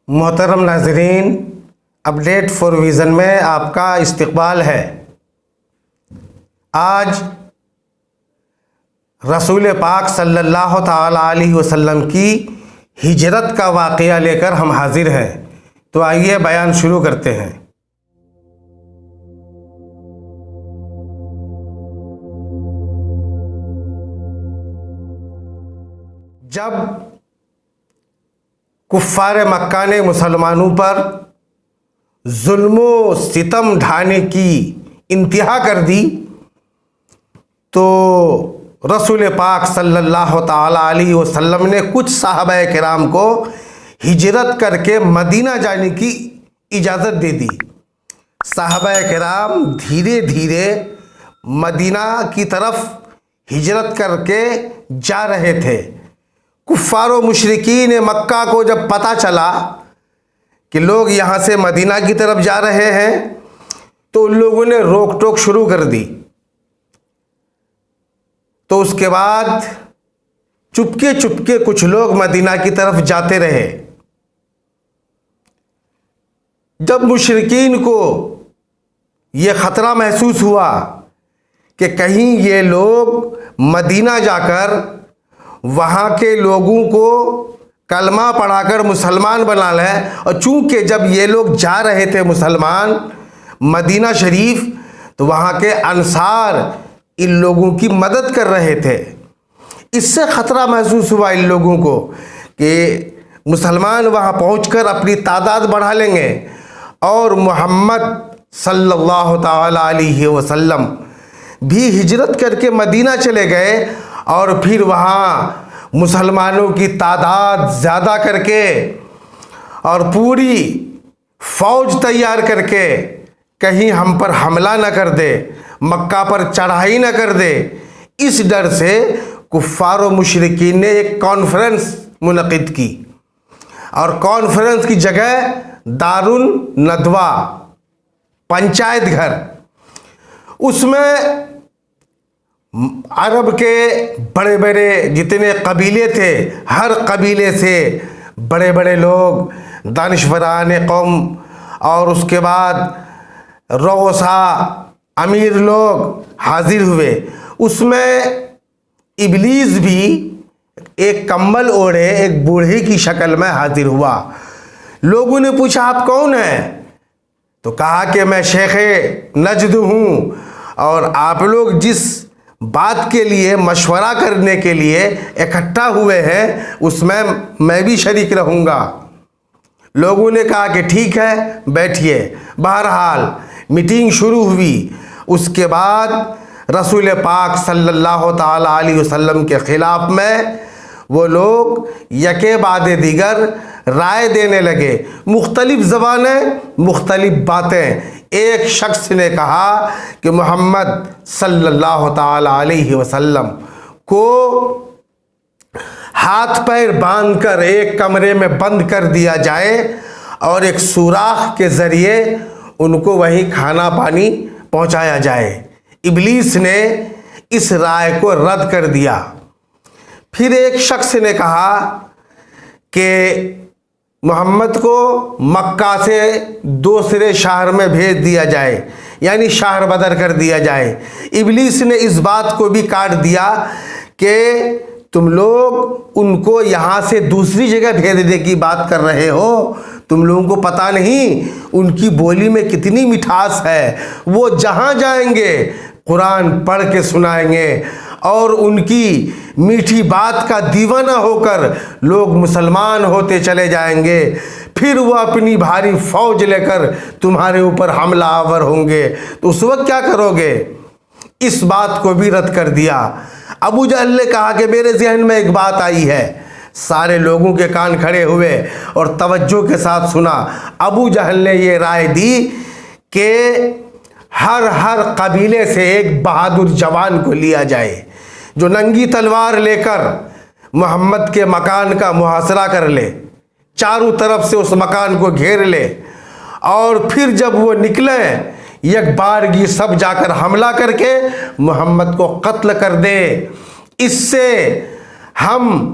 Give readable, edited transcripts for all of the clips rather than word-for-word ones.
محترم ناظرین، update four vision میں آپ کا استقبال ہے۔ آج رسول پاک صلی اللہ تعالی علیہ وسلم کی ہجرت کا واقعہ لے کر ہم حاضر ہیں، تو آئیے بیان شروع کرتے ہیں۔ جب کفار مکہ نے مسلمانوں پر ظلم و ستم ڈھانے کی انتہا کر دی، تو رسول پاک صلی اللہ تعالی علیہ وسلم نے کچھ صحابہ کرام کو ہجرت کر کے مدینہ جانے کی اجازت دے دی۔ صحابہ کرام دھیرے دھیرے مدینہ کی طرف ہجرت کر کے جا رہے تھے۔ کفار و مشرکین مکہ کو جب پتہ چلا کہ لوگ یہاں سے مدینہ کی طرف جا رہے ہیں، تو ان لوگوں نے روک ٹوک شروع کر دی۔ تو اس کے بعد چپکے چپکے کچھ لوگ مدینہ کی طرف جاتے رہے۔ جب مشرکین کو یہ خطرہ محسوس ہوا کہ کہیں یہ لوگ مدینہ جا کر وہاں کے لوگوں کو کلمہ پڑھا کر مسلمان بنا لیں، اور چونکہ جب یہ لوگ جا رہے تھے مسلمان مدینہ شریف، تو وہاں کے انصار ان لوگوں کی مدد کر رہے تھے۔ اس سے خطرہ محسوس ہوا ان لوگوں کو کہ مسلمان وہاں پہنچ کر اپنی تعداد بڑھا لیں گے، اور محمد صلی اللہ تعالی علیہ وسلم بھی ہجرت کر کے مدینہ چلے گئے، اور پھر وہاں مسلمانوں کی تعداد زیادہ کر کے اور پوری فوج تیار کر کے کہیں ہم پر حملہ نہ کر دے، مکہ پر چڑھائی نہ کر دے، اس ڈر سے کفار و مشرکین نے ایک کانفرنس منعقد کی، اور کانفرنس کی جگہ دار الندوہ، پنچایت گھر، اس میں عرب کے بڑے بڑے جتنے قبیلے تھے، ہر قبیلے سے بڑے بڑے لوگ، دانشوران قوم، اور اس کے بعد رؤساء امیر لوگ حاضر ہوئے۔ اس میں ابلیس بھی ایک کمبل اوڑھے ایک بوڑھے کی شکل میں حاضر ہوا۔ لوگوں نے پوچھا آپ کون ہیں؟ تو کہا کہ میں شیخ نجد ہوں، اور آپ لوگ جس بات کے لیے مشورہ کرنے کے لیے اکٹھا ہوئے ہیں اس میں بھی شریک رہوں گا۔ لوگوں نے کہا کہ ٹھیک ہے، بیٹھیے۔ بہرحال میٹنگ شروع ہوئی۔ اس کے بعد رسول پاک صلی اللہ تعالی علیہ وسلم کے خلاف میں وہ لوگ یکے بعد دیگر رائے دینے لگے، مختلف زبانیں، مختلف باتیں۔ ایک شخص نے کہا کہ محمد صلی اللہ تعالی علیہ وسلم کو ہاتھ پیر باندھ کر ایک کمرے میں بند کر دیا جائے، اور ایک سوراخ کے ذریعے ان کو وہیں کھانا پانی پہنچایا جائے۔ ابلیس نے اس رائے کو رد کر دیا۔ پھر ایک شخص نے کہا کہ محمد کو مکہ سے دوسرے شہر میں بھیج دیا جائے، یعنی شہر بدر کر دیا جائے۔ ابلیس نے اس بات کو بھی کاٹ دیا کہ تم لوگ ان کو یہاں سے دوسری جگہ بھیجنے کی بات کر رہے ہو، تم لوگوں کو پتہ نہیں ان کی بولی میں کتنی مٹھاس ہے، وہ جہاں جائیں گے قرآن پڑھ کے سنائیں گے، اور ان کی میٹھی بات کا دیوانہ ہو کر لوگ مسلمان ہوتے چلے جائیں گے۔ پھر وہ اپنی بھاری فوج لے کر تمہارے اوپر حملہ آور ہوں گے، تو اس وقت کیا کرو گے؟ اس بات کو بھی رد کر دیا۔ ابو جہل نے کہا کہ میرے ذہن میں ایک بات آئی ہے۔ سارے لوگوں کے کان کھڑے ہوئے اور توجہ کے ساتھ سنا۔ ابو جہل نے یہ رائے دی کہ ہر قبیلے سے ایک بہادر جوان کو لیا جائے، جو ننگی تلوار لے کر محمد کے مکان کا محاصرہ کر لے، چاروں طرف سے اس مکان کو گھیر لے، اور پھر جب وہ نکلیں یک بارگی سب جا کر حملہ کر کے محمد کو قتل کر دے۔ اس سے ہم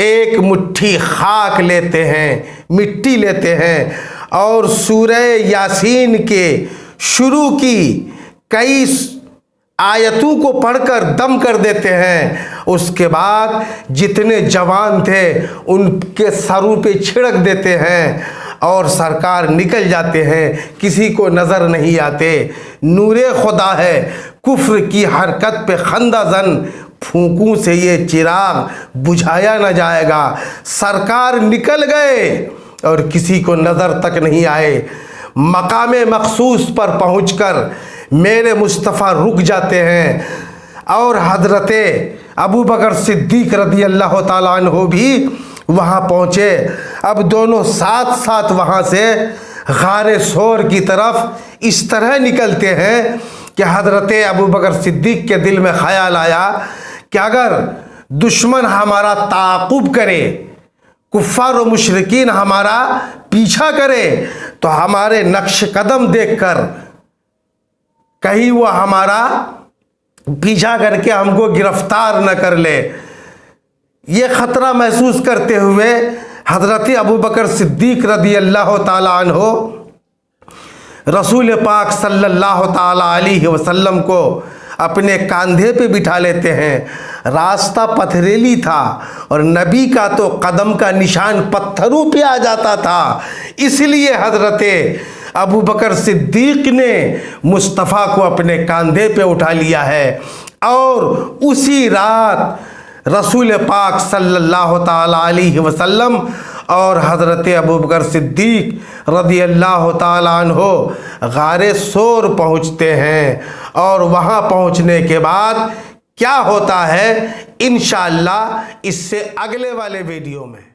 ایک مٹھی خاک لیتے ہیں، مٹی لیتے ہیں اور سورہ یاسین کے شروع کی کئی آیتوں کو پڑھ کر دم کر دیتے ہیں۔ اس کے بعد جتنے جوان تھے ان کے سروں پہ چھڑک دیتے ہیں اور سرکار نکل جاتے ہیں، کسی کو نظر نہیں آتے۔ نور خدا ہے، کفر کی حرکت پہ خندہ زن، پھونکوں سے یہ چراغ بجھایا نہ جائے گا۔ سرکار نکل گئے اور کسی کو نظر تک نہیں آئے۔ مقام مخصوص پر پہنچ کر میرے مصطفیٰ رک جاتے ہیں اور حضرت ابو بکر صدیق رضی اللہ تعالیٰ عنہ بھی وہاں پہنچے۔ اب دونوں ساتھ ساتھ وہاں سے غار ثور کی طرف اس طرح نکلتے ہیں کہ حضرت ابو بکر صدیق کے دل میں خیال آیا کہ اگر دشمن ہمارا تعاقب کرے، کفار و مشرکین ہمارا پیچھا کرے، تو ہمارے نقش قدم دیکھ کر کہیں وہ ہمارا پیچھا کر کے ہم کو گرفتار نہ کر لے۔ یہ خطرہ محسوس کرتے ہوئے حضرت ابو بکر صدیق رضی اللہ تعالیٰ عنہ رسول پاک صلی اللہ تعالیٰ علیہ وسلم کو اپنے کاندھے پہ بٹھا لیتے ہیں۔ راستہ پتھریلی تھا اور نبی کا تو قدم کا نشان پتھروں پہ آ جاتا تھا، اس لیے حضرت ابو بکر صدیق نے مصطفیٰ کو اپنے کاندھے پہ اٹھا لیا ہے اور اسی رات رسول پاک صلی اللہ تعالیٰ علیہ وسلم اور حضرت ابو بکر صدیق رضی اللہ تعالیٰ عنہ غار ثور پہنچتے ہیں۔ اور وہاں پہنچنے کے بعد کیا ہوتا ہے انشاءاللہ اس سے اگلے والے ویڈیو میں